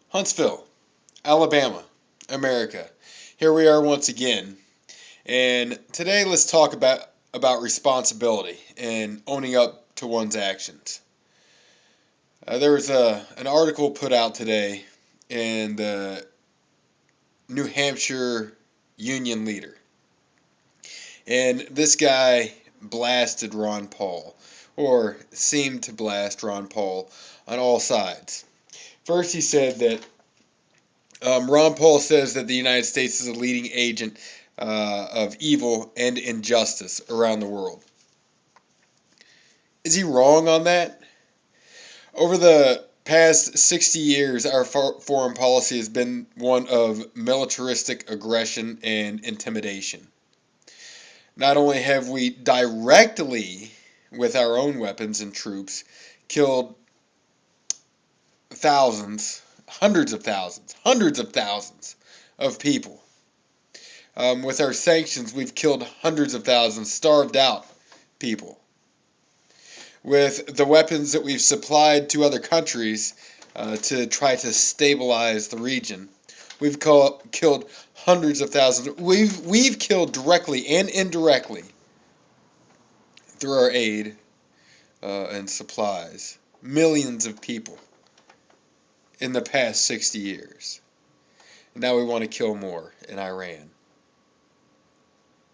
Huntsville, Alabama, America. Here we are once again. And today let's talk about responsibility and owning up to one's actions. There was an article put out today in the New Hampshire Union Leader. And this guy blasted Ron Paul, or seemed to blast Ron Paul on all sides. First, he said that Ron Paul says that the United States is a leading agent of evil and injustice around the world. Is he wrong on that? Over the past 60 years, our foreign policy has been one of militaristic aggression and intimidation. Not only have we directly, with our own weapons and troops, killed thousands, hundreds of thousands of people. With our sanctions, we've killed hundreds of thousands, starved out people. With the weapons that we've supplied to other countries to try to stabilize the region, we've killed hundreds of thousands. We've killed directly and indirectly through our aid and supplies millions of people in the past 60 years. And now we want to kill more in Iran.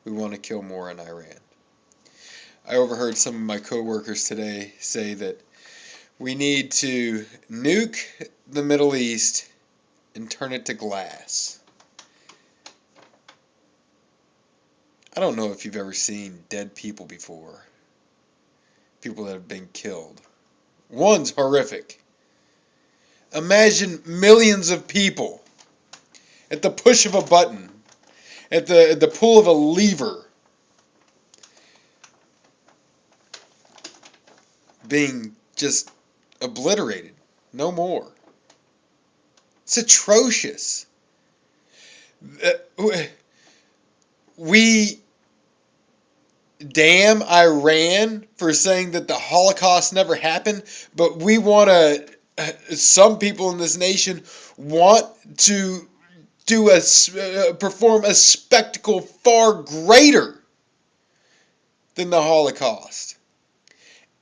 We want to kill more in Iran. I overheard some of my coworkers today say that we need to nuke the Middle East and turn it to glass. I don't know if you've ever seen dead people before. People that have been killed. One's horrific. Imagine millions of people at the push of a button, at the pull of a lever, being just obliterated. No more. It's atrocious. We damn Iran for saying that the Holocaust never happened, but we want to, some people in this nation want to perform a spectacle far greater than the Holocaust.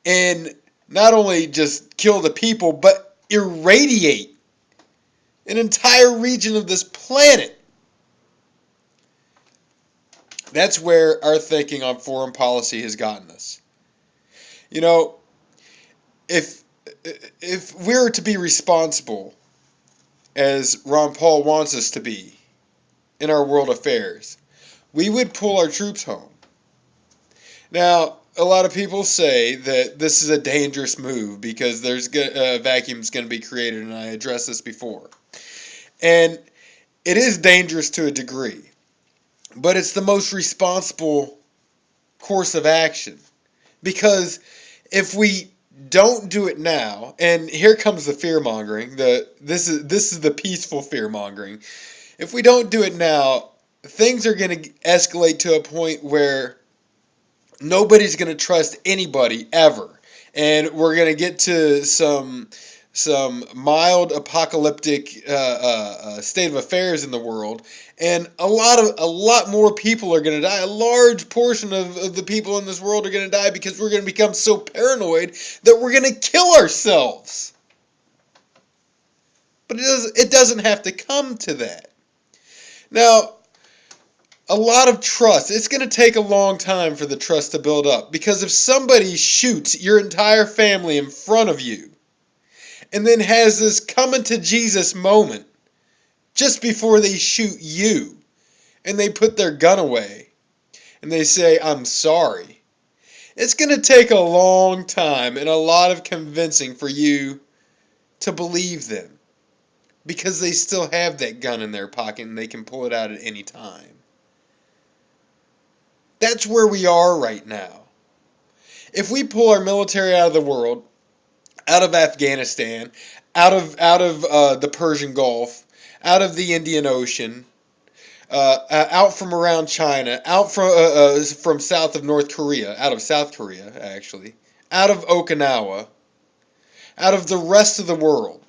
And not only just kill the people, but irradiate an entire region of this planet. That's where our thinking on foreign policy has gotten us. You know, if we're to be responsible, as Ron Paul wants us to be, in our world affairs, we would pull our troops home. Now, a lot of people say that this is a dangerous move because there's a vacuum is going to be created, and I addressed this before. And it is dangerous to a degree, but it's the most responsible course of action. Because if we don't do it now, and here comes the fear mongering, this is the peaceful fear mongering. If we don't do it now, things are going to escalate to a point where nobody's going to trust anybody ever, and we're going to get to some mild apocalyptic state of affairs in the world, and a lot more people are going to die. A large portion of the people in this world are going to die because we're going to become so paranoid that we're going to kill ourselves. But it doesn't have to come to that. Now, a lot of trust. It's going to take a long time for the trust to build up, because if somebody shoots your entire family in front of you and then has this coming to Jesus moment just before they shoot you, and they put their gun away and they say, "I'm sorry," it's going to take a long time and a lot of convincing for you to believe them, because they still have that gun in their pocket and they can pull it out at any time. That's where we are right now. If we pull our military out of the world, out of Afghanistan, out of the Persian Gulf, out of the Indian Ocean, out from around China, out from south of North Korea, out of South Korea actually, out of Okinawa, out of the rest of the world,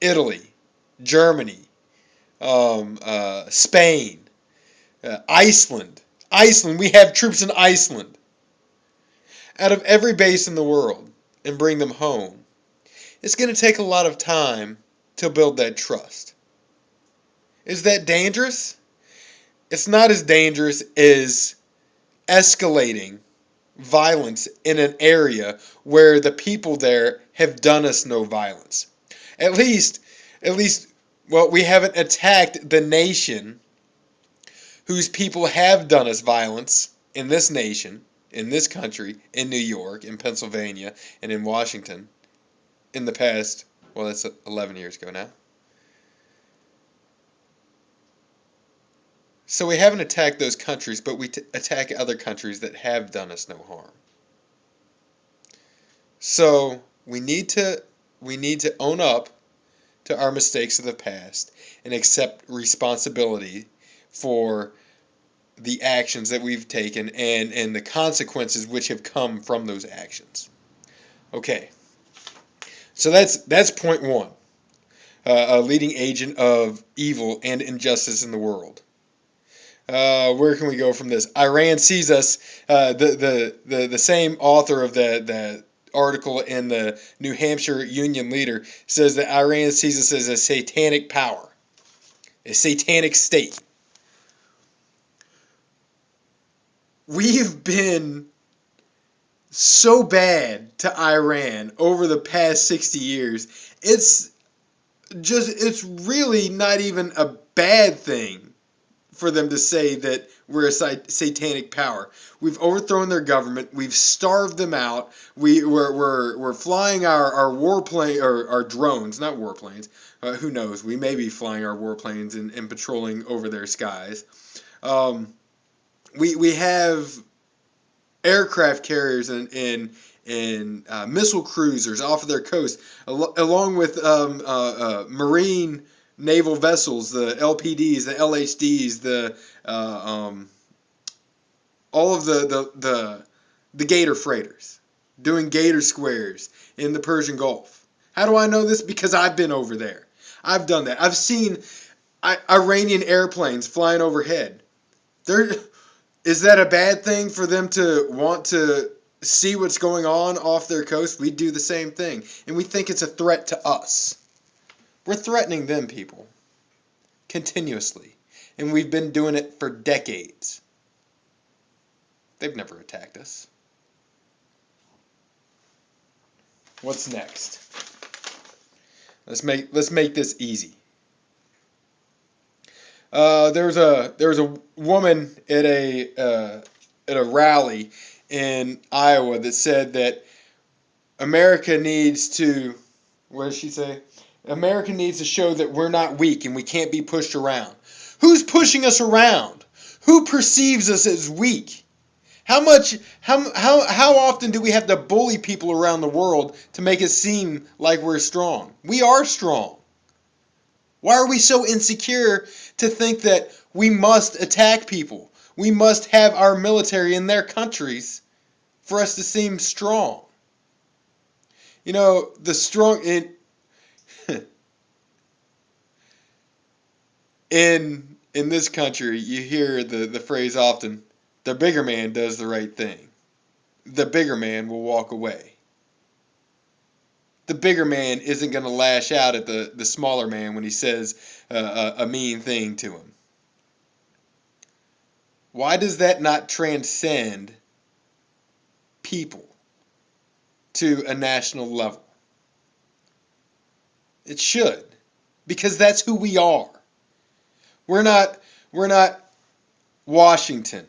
Italy, Germany, Spain, Iceland. Iceland, we have troops in Iceland. Out of every base in the world and bring them home. It's going to take a lot of time to build that trust. Is that dangerous? It's not as dangerous as escalating violence in an area where the people there have done us no violence. At least, at least, well, we haven't attacked the nation whose people have done us violence in this nation, in this country, in New York, in Pennsylvania, and in Washington in the past, well, that's 11 years ago now. So we haven't attacked those countries, but we attack other countries that have done us no harm. So we need to own up to our mistakes of the past and accept responsibility for the actions that we've taken and the consequences which have come from those actions. Okay, so that's point one. A leading agent of evil and injustice in the world. Where can we go from this? Iran sees us. The same author of the article in the New Hampshire Union Leader says that Iran sees us as a satanic power, a satanic state. We've been so bad to Iran over the past 60 years. It's really not even a bad thing for them to say that we're a satanic power. We've overthrown their government. We've starved them out. We're flying our warplane or our drones, not warplanes. Who knows? We may be flying our warplanes and patrolling over their skies. We have aircraft carriers and missile cruisers off of their coast, along with marine naval vessels, the LPDs, the LHDs, all of the Gator freighters, doing Gator squares in the Persian Gulf. How do I know this? Because I've been over there. I've done that. I've seen Iranian airplanes flying overhead. Is that a bad thing for them to want to see what's going on off their coast? We do the same thing, and we think it's a threat to us. We're threatening them, people, continuously, and we've been doing it for decades. They've never attacked us. What's next? Let's make this easy. There was a woman at a rally in Iowa that said that America needs to, what did she say? America needs to show that we're not weak and we can't be pushed around. Who's pushing us around? Who perceives us as weak? How often do we have to bully people around the world to make it seem like we're strong? We are strong. Why are we so insecure to think that we must attack people? We must have our military in their countries for us to seem strong. You know, the strong in this country, you hear the phrase often, the bigger man does the right thing. The bigger man will walk away. The bigger man isn't going to lash out at the smaller man when he says a mean thing to him. Why does that not transcend people to a national level? It should, because that's who we are. We're not Washington.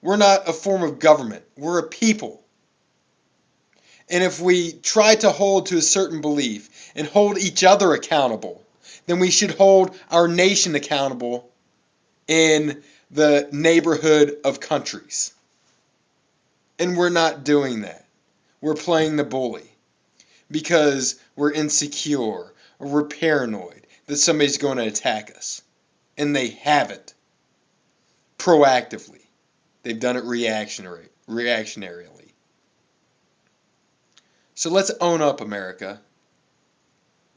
We're not a form of government. We're a people. And if we try to hold to a certain belief and hold each other accountable, then we should hold our nation accountable in the neighborhood of countries. And we're not doing that. We're playing the bully because we're insecure or we're paranoid that somebody's going to attack us. And they haven't. Proactively. They've done it reactionarily. So let's own up, America.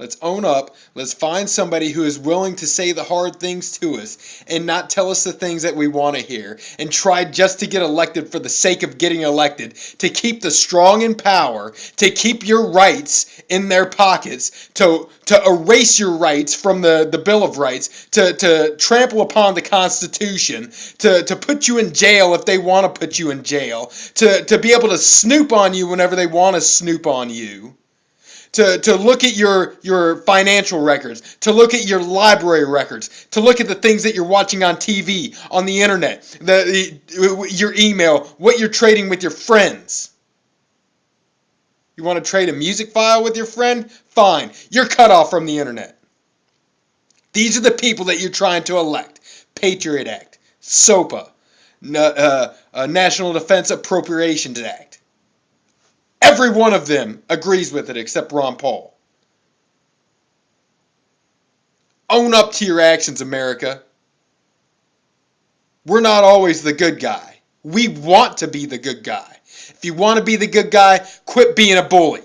Let's own up. Let's find somebody who is willing to say the hard things to us and not tell us the things that we want to hear and try just to get elected for the sake of getting elected, to keep the strong in power, to keep your rights in their pockets, to erase your rights from the Bill of Rights, to trample upon the Constitution, to put you in jail if they want to put you in jail, to be able to snoop on you whenever they want to snoop on you. To look at your financial records, to look at your library records, to look at the things that you're watching on TV, on the internet, your email, what you're trading with your friends. You want to trade a music file with your friend? Fine. You're cut off from the internet. These are the people that you're trying to elect. Patriot Act, SOPA, National Defense Appropriations Act. Every one of them agrees with it except Ron Paul. Own up to your actions, America. We're not always the good guy. We want to be the good guy. If you want to be the good guy, quit being a bully.